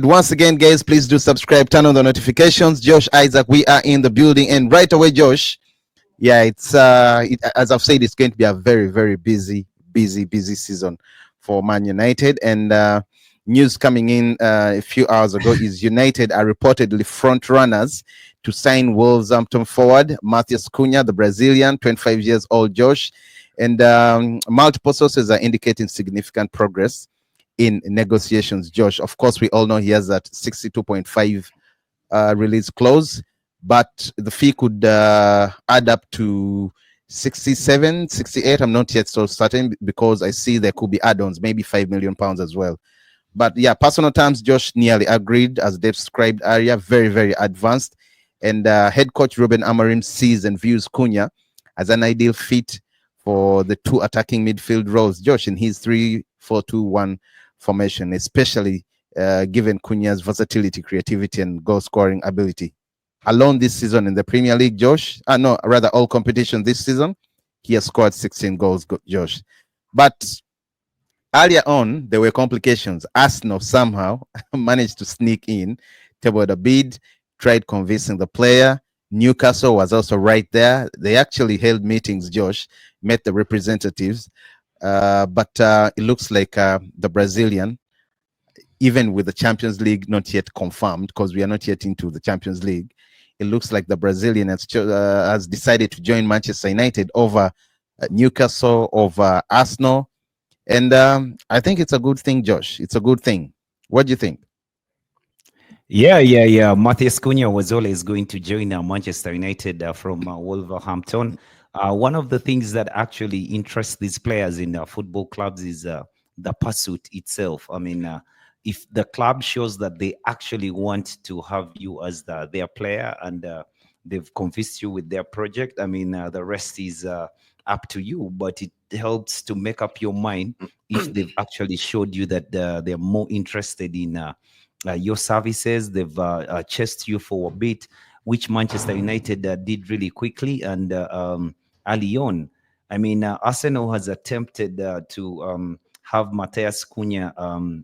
Once again, guys, please do subscribe, turn on the notifications. Josh, Isaac, we are in the building, and right away, Josh. Yeah, as I've said, it's going to be a very, very busy season for Man United. And news coming in a few hours ago is United are reportedly front runners to sign Wolverhampton forward Matheus Cunha, the Brazilian, 25 years old, Josh. And multiple sources are indicating significant progress in negotiations, Josh. Of course, we all know he has that 62.5 release clause, but the fee could add up to 67, 68. I'm not yet so certain because I see there could be add-ons, maybe £5 million as well. But yeah, personal terms, Josh nearly agreed, as they've described area, very, very advanced. And head coach Ruben Amorim sees and views Cunha as an ideal fit for the two attacking midfield roles, Josh, in his 3-4-2-1 formation, especially given Cunha's versatility, creativity, and goal-scoring ability. Alone this season in the Premier League, Josh, no, rather all competition this season, he has scored 16 goals, Josh. But earlier on, there were complications. Arsenal somehow managed to sneak in, tabled a bid, tried convincing the player. Newcastle was also right there. They actually held meetings, Josh, met the representatives. But it looks like the Brazilian, even with the Champions League not yet confirmed, because we are not yet into the Champions League, it looks like the Brazilian has decided to join Manchester United over Newcastle, over Arsenal. And I think it's a good thing, Josh. It's a good thing. What do you think? Yeah. Matheus Cunha was always going to join Manchester United from Wolverhampton. One of the things that actually interests these players in football clubs is the pursuit itself. I mean, if the club shows that they actually want to have you as their player and they've convinced you with their project, I mean, the rest is up to you. But it helps to make up your mind if they've actually showed you that they're more interested in your services. They've chased you for a bit, which Manchester United did really quickly and early on. I mean, Arsenal has attempted to have Matheus Cunha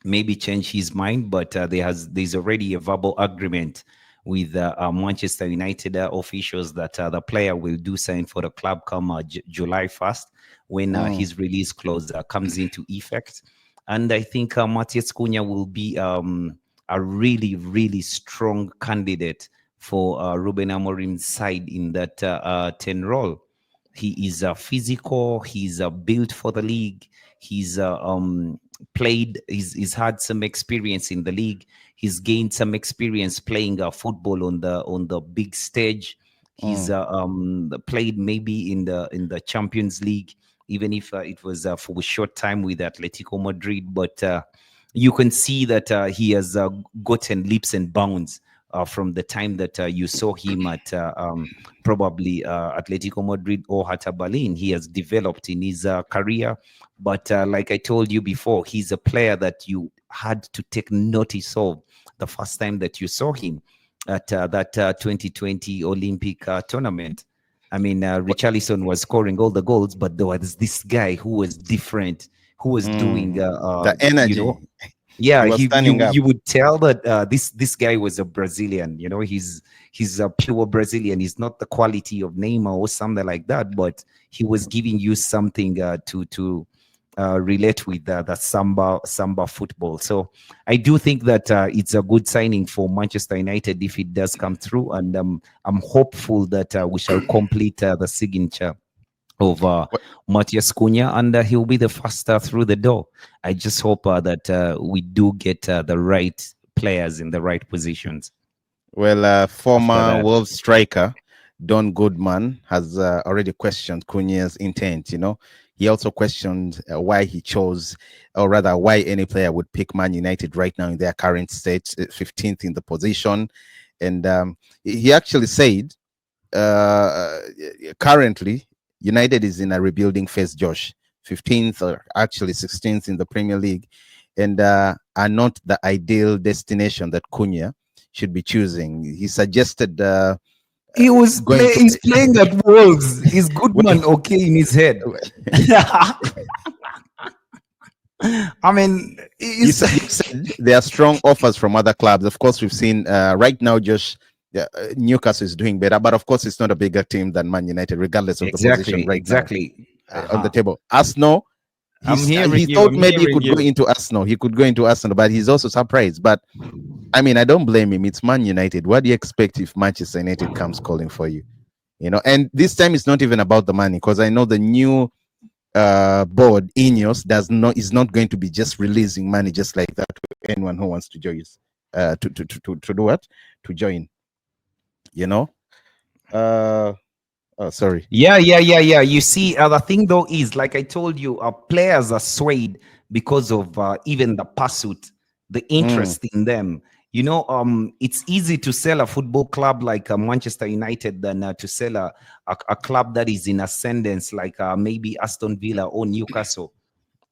maybe change his mind, but there's already a verbal agreement with Manchester United officials that the player will do sign for the club come July 1st when his release clause comes into effect. And I think Matheus Cunha will be a really, really strong candidate for Ruben Amorim's side in that 10 role. He is physical. He's built for the league. He's played. He's had some experience in the league. He's gained some experience playing football on the big stage. He's played maybe in the Champions League, even if it was for a short time with Atletico Madrid. But you can see that he has gotten leaps and bounds from the time that you saw him at probably Atletico Madrid or Hertha Berlin. He has developed in his career. But like I told you before, he's a player that you had to take notice of the first time that you saw him at that 2020 Olympic tournament. I mean, Richarlison was scoring all the goals, but there was this guy who was different, who was doing the energy. You know, yeah, you would tell that this guy was a Brazilian. You know, he's a pure Brazilian. He's not the quality of Neymar or something like that, but he was giving you something to relate with the samba football. So I do think that it's a good signing for Manchester United if it does come through, and I'm hopeful that we shall complete the signature of Matheus Cunha, and he'll be the first through the door. I just hope that we do get the right players in the right positions. Well, former Wolves striker Don Goodman has already questioned Cunha's intent. You know, he also questioned why he chose, or rather why any player would pick Man United right now in their current state, 15th in the position. And he actually said currently United is in a rebuilding phase, Josh. 15th or actually 16th in the Premier League, and are not the ideal destination that Cunha should be choosing. He suggested he's playing at Wolves. He's Goodman okay in his head. I mean, You said there are strong offers from other clubs. Of course, we've seen right now, Josh, Newcastle is doing better, but of course, it's not a bigger team than Man United, regardless of the position exactly, right now exactly. on the Uh-huh. table. Arsenal, I'm hearing he you. thought I'm maybe he hearing could go you. into Arsenal. He could go into Arsenal, but he's also surprised. But I mean, I don't blame him. It's Man United. What do you expect if Manchester United comes calling for you? You know, and this time it's not even about the money, because I know the new board Ineos does not is not going to be just releasing money just like that to anyone who wants to join us, to do what, to join, you know. uh oh, sorry. Yeah, yeah, yeah, yeah. You see, the thing though is, like I told you, players are swayed because of even the pursuit, the Mm, interest in them. You know, it's easy to sell a football club like Manchester United than to sell a club that is in ascendance, like maybe Aston Villa or Newcastle.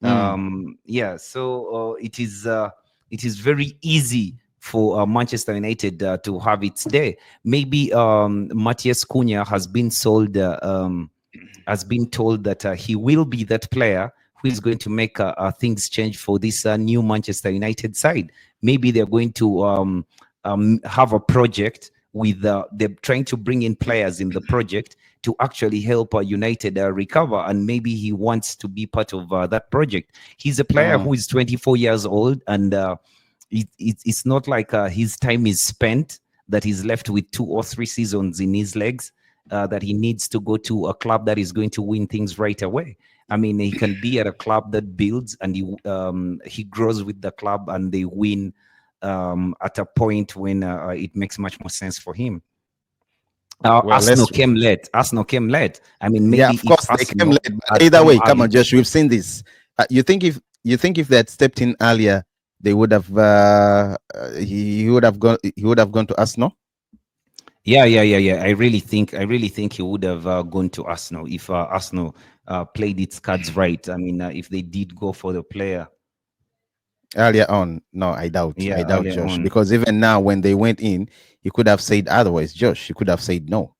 mm, Yeah, so it is very easy for Manchester United to have its day. Maybe Matheus Cunha has been told that he will be that player who is going to make things change for this new Manchester United side. Maybe they're going to have a project with they're trying to bring in players in the project to actually help United recover, and maybe he wants to be part of that project. He's a player mm. who is 24 years old, and it's not like his time is spent, that he's left with 2 or 3 seasons in his legs, that he needs to go to a club that is going to win things right away. I mean, he can be at a club that builds, and he grows with the club, and they win at a point when it makes much more sense for him. Well, Arsenal let's. came late. Arsenal came late. I mean, Yeah, maybe of if course they came Arsenal late, but had either come way, come on, early. Josh, we've seen this. You think if they had stepped in earlier, they would have he would have gone to Arsenal. Yeah, yeah, yeah, yeah. I really think he would have gone to Arsenal if Arsenal played its cards right. I mean, if they did go for the player, Earlier on. No, I yeah, doubt, earlier Josh, on. because even now when they went in, he could have said otherwise. Josh, he could have said no,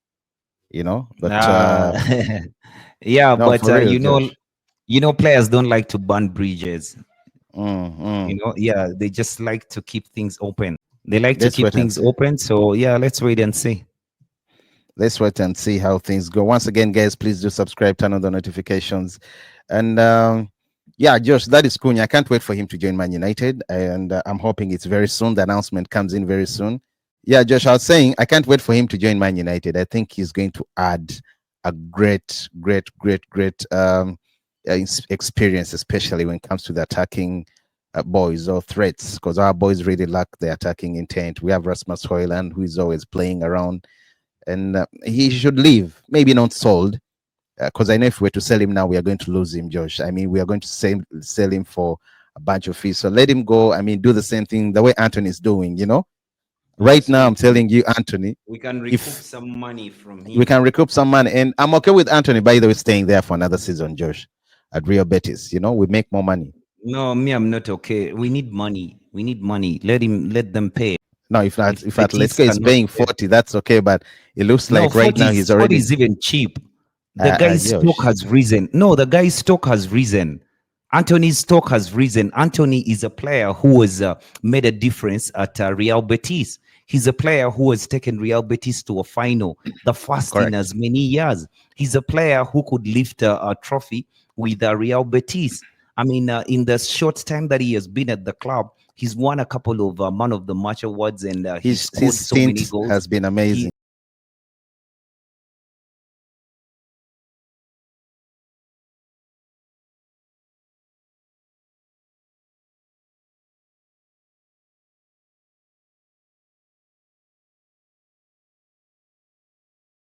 but Uh, yeah, no, but for real, Josh. players don't like to burn bridges. Mm, mm. Yeah, they just like to keep things open. They like to Let's keep wait and things see. open. So yeah, let's wait and see. How things go. Once again, guys, please do subscribe, turn on the notifications, and yeah, Josh, that is Cunha. I can't wait for him to join Man United, and I'm hoping it's very soon. The announcement comes in very soon. Yeah, Josh, I was saying I can't wait for him to join Man United. I think he's going to add a great experience, especially when it comes to the attacking boys or threats, because our boys really lack the attacking intent. We have Rasmus Højlund, who is always playing around, and he should leave. Maybe not sold, because I know if we were to sell him now, we are going to lose him, Josh. I mean, we are going to sell him for a bunch of fees. So let him go. I mean, do the same thing the way Anthony is doing. Right Yes, now, I'm telling you, Anthony, we can recoup if some money from we him. can recoup some money, and I'm okay with Anthony, by the way, staying there for another season, Josh, at Real Betis. We make more money. No, me, I'm not okay. We need money. We need money. Let them pay. Now, if If Atletico Betis is cannot paying pay, 40, that's okay. But it looks no, like right now he's 40 already is even cheap. The guy's stock Josh. has risen. No, the guy's stock has risen. Anthony's stock has risen. Anthony is a player who has made a difference at Real Betis. He's a player who has taken Real Betis to a final, the first in Correct. as many years. He's a player who could lift a trophy with Real Betis. I mean, in the short time that he has been at the club, he's won a couple of man of the match awards, and he His scored so many stint goals. has been amazing.